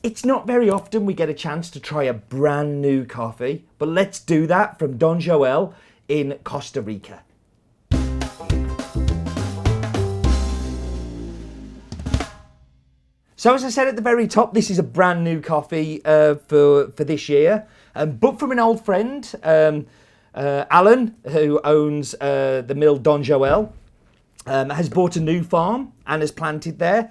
It's not very often we get a chance to try a brand new coffee, but let's do that from Don Joel in Costa Rica. So as I said at the very top, this is a brand new coffee for this year, but from an old friend, Alan, who owns the mill Don Joel, has bought a new farm and has planted there.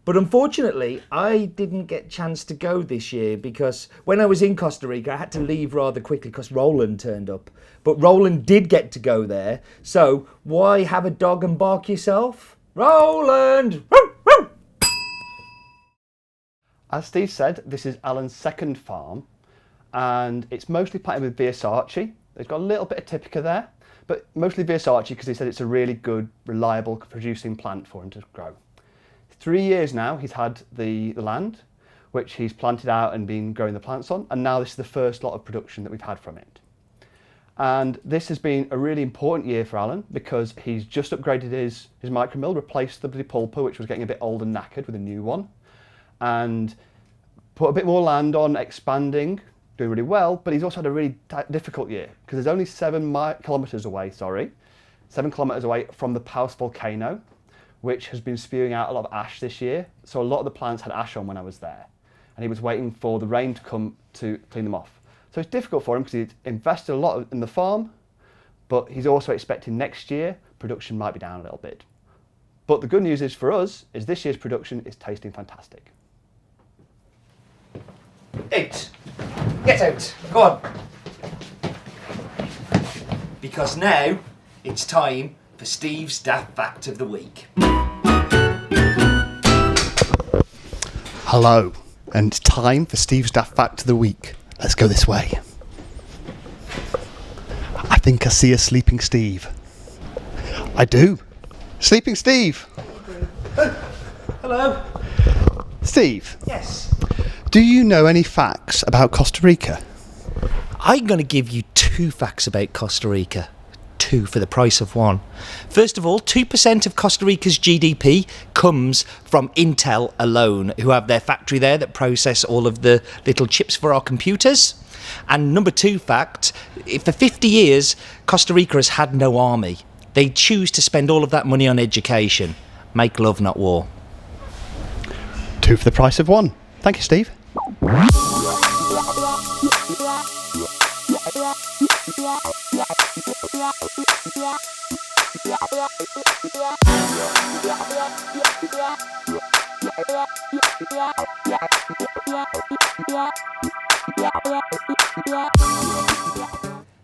But unfortunately, I didn't get a chance to go this year because when I was in Costa Rica, I had to leave rather quickly because Roland turned up. But Roland did get to go there. So why have a dog and bark yourself? Roland! Woo, woo! As Steve said, this is Alan's second farm, and it's mostly planted with Via Sarchi. It's got a little bit of Typica there, but mostly Via Sarchi because he said it's a really good, reliable producing plant for him to grow. 3 years now he's had the land, which he's planted out and been growing the plants on, and now this is the first lot of production that we've had from it. And this has been a really important year for Alan because he's just upgraded his micro mill, replaced the pulper, which was getting a bit old and knackered, with a new one, and put a bit more land on, expanding, doing really well. But he's also had a really difficult year because there's only 7 kilometers away from the Paus volcano, which has been spewing out a lot of ash this year. So a lot of the plants had ash on when I was there, and he was waiting for the rain to come to clean them off. So it's difficult for him because he's invested a lot in the farm, but he's also expecting next year production might be down a little bit. But the good news is for us is this year's production is tasting fantastic. Out. Get out. Go on. Because now it's time for Steve's Daft Fact of the Week. Hello, and it's time for Steve's Daft Fact of the Week. Let's go this way. I think I see a sleeping Steve. I do. Sleeping Steve. Hello. Steve. Yes. Do you know any facts about Costa Rica? I'm going to give you 2 facts about Costa Rica. 2 for the price of 1. First of all, 2% of Costa Rica's GDP comes from Intel alone, who have their factory there that process all of the little chips for our computers. And number 2 fact, for 50 years, Costa Rica has had no army. They choose to spend all of that money on education. Make love, not war. 2 for the price of 1. Thank you, Steve.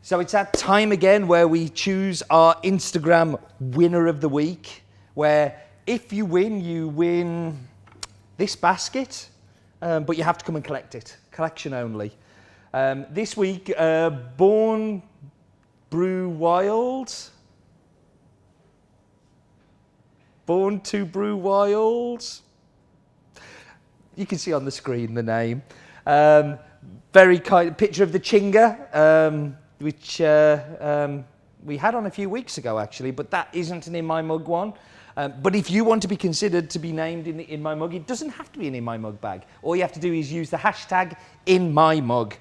So it's that time again where we choose our Instagram winner of the week, where if you win this basket, but you have to come and collect it, collection only. This week, Born Brew Wild. Born to Brew Wild. You can see on the screen the name. Very kind picture of the chinga, which we had on a few weeks ago actually, but that isn't an In My Mug one. But if you want to be considered to be named in the In My Mug, it doesn't have to be an In My Mug bag. All you have to do is use the hashtag In My Mug.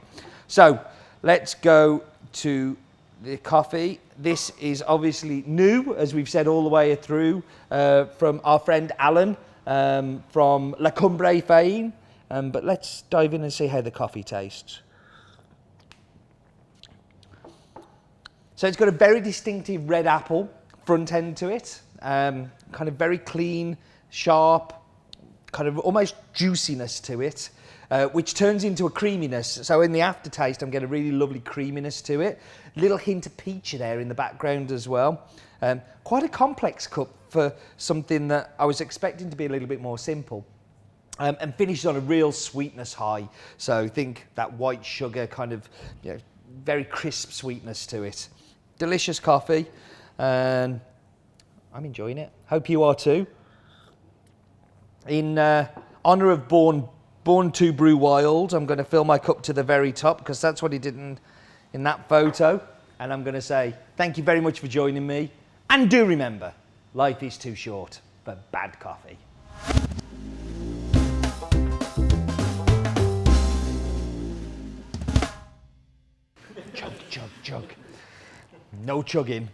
So let's go to the coffee. This is obviously new, as we've said all the way through, from our friend Alan from La Cumbre Fain. But let's dive in and see how the coffee tastes. So it's got a very distinctive red apple front end to it. Kind of very clean, sharp, kind of almost juiciness to it, which turns into a creaminess. So in the aftertaste, I'm getting a really lovely creaminess to it. Little hint of peach there in the background as well. Quite a complex cup for something that I was expecting to be a little bit more simple. And finishes on a real sweetness high. So think that white sugar kind of, very crisp sweetness to it. Delicious coffee, and I'm enjoying it. Hope you are too. In honour of Born to Brew Wild, I'm going to fill my cup to the very top because that's what he did in that photo. And I'm going to say thank you very much for joining me. And do remember, life is too short for bad coffee. Chug, chug, chug. No chugging.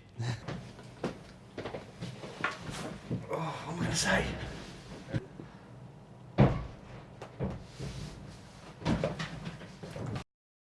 Oh, what am I going to say?